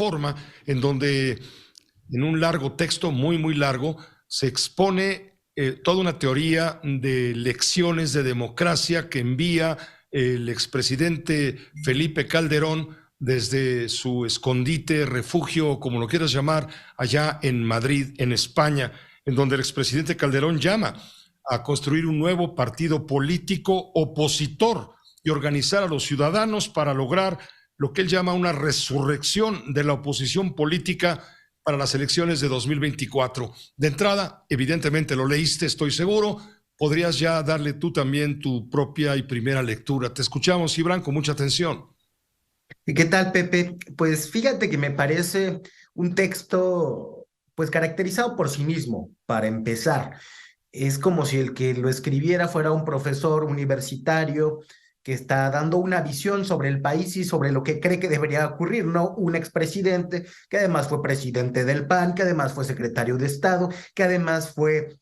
Reforma, en donde en un largo texto, muy, muy largo, se expone toda una teoría de lecciones de democracia que envía el expresidente Felipe Calderón desde su escondite, refugio, como lo quieras llamar, allá en Madrid, en España, en donde el expresidente Calderón llama a construir un nuevo partido político opositor y organizar a los ciudadanos para lograr lo que él llama una resurrección de la oposición política para las elecciones de 2024. De entrada, evidentemente lo leíste, estoy seguro, podrías ya darle tú también tu propia y primera lectura. Te escuchamos, Gibran, con mucha atención. ¿Y qué tal, Pepe? Pues fíjate que me parece un texto pues caracterizado por cinismo, para empezar. Es como si el que lo escribiera fuera un profesor universitario que está dando una visión sobre el país y sobre lo que cree que debería ocurrir, no un expresidente que además fue presidente del PAN, que además fue secretario de Estado, que además fue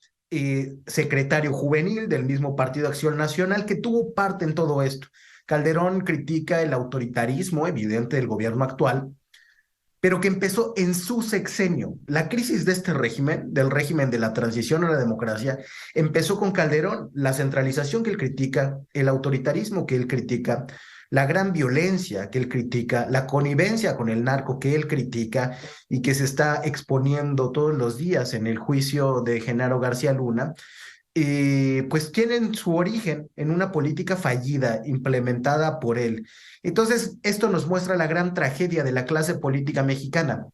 secretario juvenil del mismo Partido Acción Nacional, que tuvo parte en todo esto. Calderón critica el autoritarismo evidente del gobierno actual, pero que empezó en su sexenio. La crisis de este régimen, del régimen de la transición a la democracia, empezó con Calderón, la centralización que él critica, el autoritarismo que él critica, la gran violencia que él critica, la connivencia con el narco que él critica y que se está exponiendo todos los días en el juicio de Genaro García Luna, pues tienen su origen en una política fallida implementada por él. Entonces, esto nos muestra la gran tragedia de la clase política mexicana.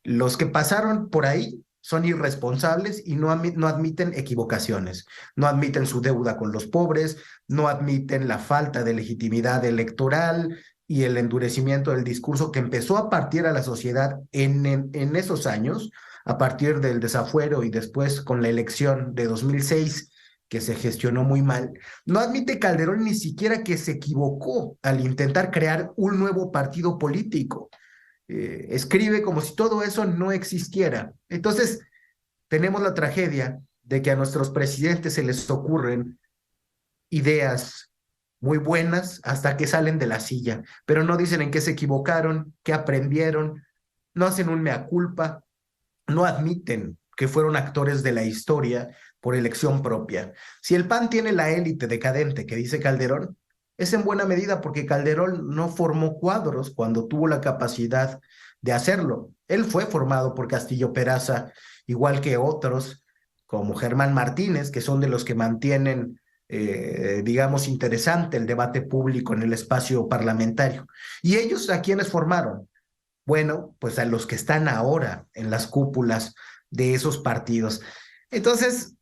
Los que pasaron por ahí son irresponsables y no admiten equivocaciones, no admiten su deuda con los pobres, no admiten la falta de legitimidad electoral y el endurecimiento del discurso que empezó a partir a la sociedad en esos años, a partir del desafuero y después con la elección de 2006 que se gestionó muy mal. No admite Calderón ni siquiera que se equivocó al intentar crear un nuevo partido político. Escribe como si todo eso no existiera. Entonces, tenemos la tragedia de que a nuestros presidentes se les ocurren ideas muy buenas hasta que salen de la silla, pero no dicen en qué se equivocaron, qué aprendieron, no hacen un mea culpa, no admiten que fueron actores de la historia por elección propia. Si el PAN tiene la élite decadente que dice Calderón, es en buena medida porque Calderón no formó cuadros cuando tuvo la capacidad de hacerlo. Él fue formado por Castillo Peraza, igual que otros como Germán Martínez, que son de los que mantienen, digamos, interesante el debate público en el espacio parlamentario. ¿Y ellos a quiénes formaron? Bueno, pues a los que están ahora en las cúpulas de esos partidos. Entonces,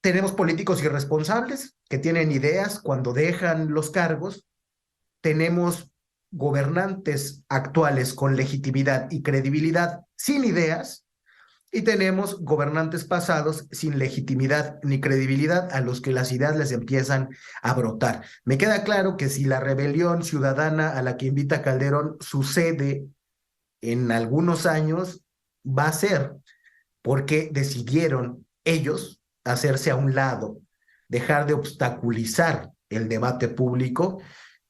tenemos políticos irresponsables que tienen ideas cuando dejan los cargos, tenemos gobernantes actuales con legitimidad y credibilidad sin ideas, y tenemos gobernantes pasados sin legitimidad ni credibilidad a los que las ideas les empiezan a brotar. Me queda claro que si la rebelión ciudadana a la que invita Calderón sucede en algunos años, va a ser porque decidieron ellos hacerse a un lado, dejar de obstaculizar el debate público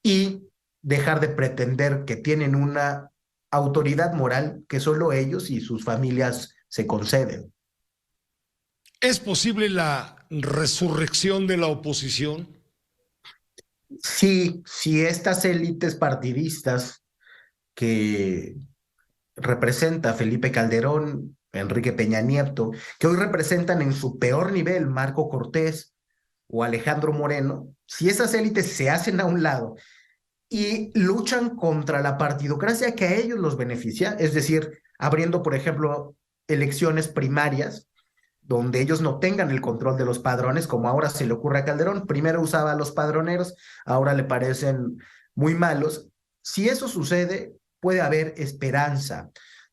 y dejar de pretender que tienen una autoridad moral que solo ellos y sus familias se conceden. ¿Es posible la resurrección de la oposición? Sí, si estas élites partidistas que representa Felipe Calderón, Enrique Peña Nieto, que hoy representan en su peor nivel Marco Cortés o Alejandro Moreno, si esas élites se hacen a un lado y luchan contra la partidocracia que a ellos los beneficia, es decir, abriendo, por ejemplo, elecciones primarias donde ellos no tengan el control de los padrones, como ahora se le ocurre a Calderón, primero usaba a los padroneros, ahora le parecen muy malos. Si eso sucede, puede haber esperanza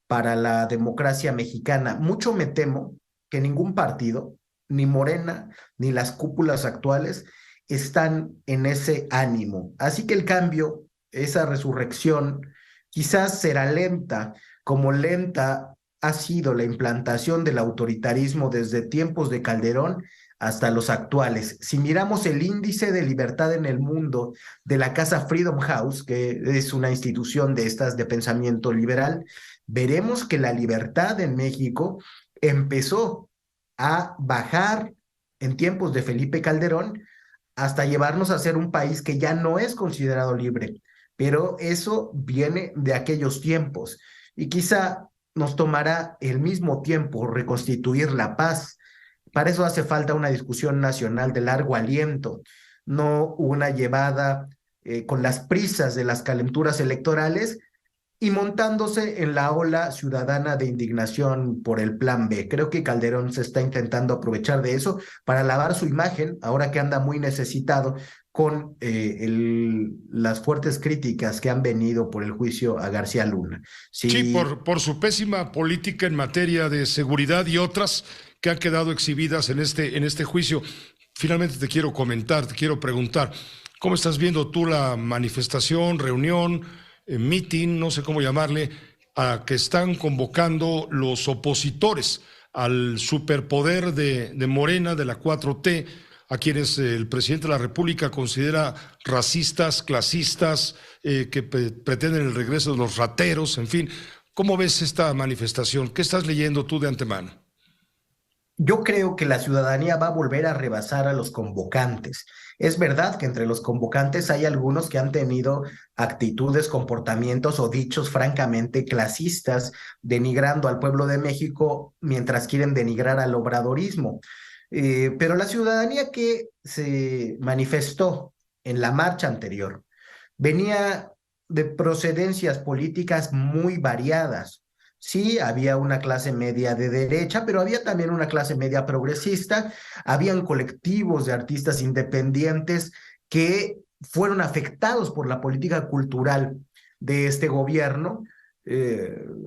para la democracia mexicana. Mucho me temo que ningún partido, ni Morena, ni las cúpulas actuales, están en ese ánimo. Así que el cambio, esa resurrección, quizás será lenta, como lenta ha sido la implantación del autoritarismo desde tiempos de Calderón hasta los actuales. Si miramos el índice de libertad en el mundo de la casa Freedom House, que es una institución de estas de pensamiento liberal, veremos que la libertad en México empezó a bajar en tiempos de Felipe Calderón hasta llevarnos a ser un país que ya no es considerado libre. Pero eso viene de aquellos tiempos y quizá nos tomará el mismo tiempo reconstituir la paz. Para eso hace falta una discusión nacional de largo aliento, no una llevada con las prisas de las calenturas electorales y montándose en la ola ciudadana de indignación por el Plan B. Creo que Calderón se está intentando aprovechar de eso para lavar su imagen, ahora que anda muy necesitado con las fuertes críticas que han venido por el juicio a García Luna. Sí, por su pésima política en materia de seguridad y otras que han quedado exhibidas en este juicio. Finalmente te quiero comentar, te quiero preguntar, ¿cómo estás viendo tú la manifestación, reunión, meeting, no sé cómo llamarle, a que están convocando los opositores al superpoder de Morena, de la 4T, a quienes el presidente de la República considera racistas, clasistas, que pretenden el regreso de los rateros, en fin? ¿Cómo ves esta manifestación? ¿Qué estás leyendo tú de antemano? Yo creo que la ciudadanía va a volver a rebasar a los convocantes. Es verdad que entre los convocantes hay algunos que han tenido actitudes, comportamientos o dichos francamente clasistas, denigrando al pueblo de México mientras quieren denigrar al obradorismo. Pero la ciudadanía que se manifestó en la marcha anterior venía de procedencias políticas muy variadas. Sí, había una clase media de derecha, pero había también una clase media progresista, habían colectivos de artistas independientes que fueron afectados por la política cultural de este gobierno,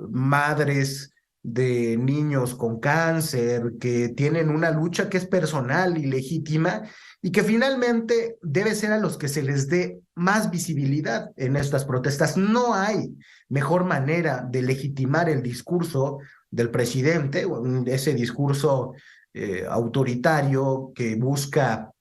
madres de niños con cáncer, que tienen una lucha que es personal y legítima y que finalmente debe ser a los que se les dé más visibilidad en estas protestas. No hay mejor manera de legitimar el discurso del presidente, ese discurso autoritario que busca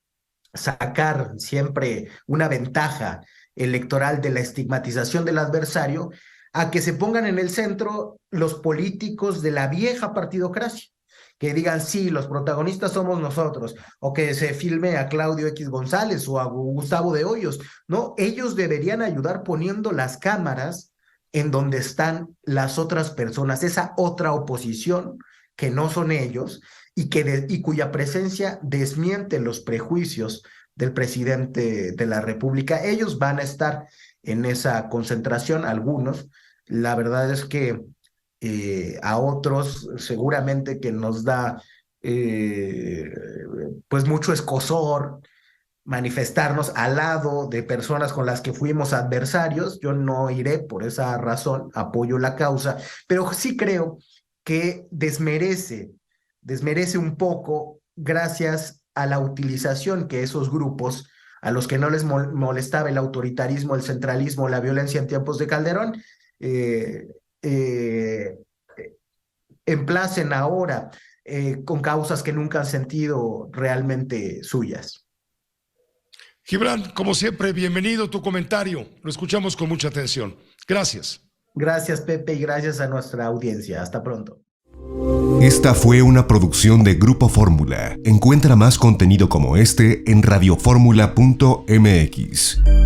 sacar siempre una ventaja electoral de la estigmatización del adversario, a que se pongan en el centro los políticos de la vieja partidocracia, que digan, sí, los protagonistas somos nosotros, o que se filme a Claudio X González o a Gustavo de Hoyos. No, ellos deberían ayudar poniendo las cámaras en donde están las otras personas, esa otra oposición que no son ellos y cuya presencia desmiente los prejuicios del presidente de la República. Ellos van a estar en esa concentración, algunos. La verdad es que a otros seguramente que nos da pues mucho escozor manifestarnos al lado de personas con las que fuimos adversarios. Yo no iré por esa razón, apoyo la causa, pero sí creo que desmerece un poco gracias a la utilización que esos grupos, a los que no les molestaba el autoritarismo, el centralismo, la violencia en tiempos de Calderón, emplacen ahora con causas que nunca han sentido realmente suyas. Gibran, como siempre, bienvenido tu comentario. Lo escuchamos con mucha atención. Gracias. Gracias, Pepe, y gracias a nuestra audiencia. Hasta pronto. Esta fue una producción de Grupo Fórmula. Encuentra más contenido como este en radioformula.mx.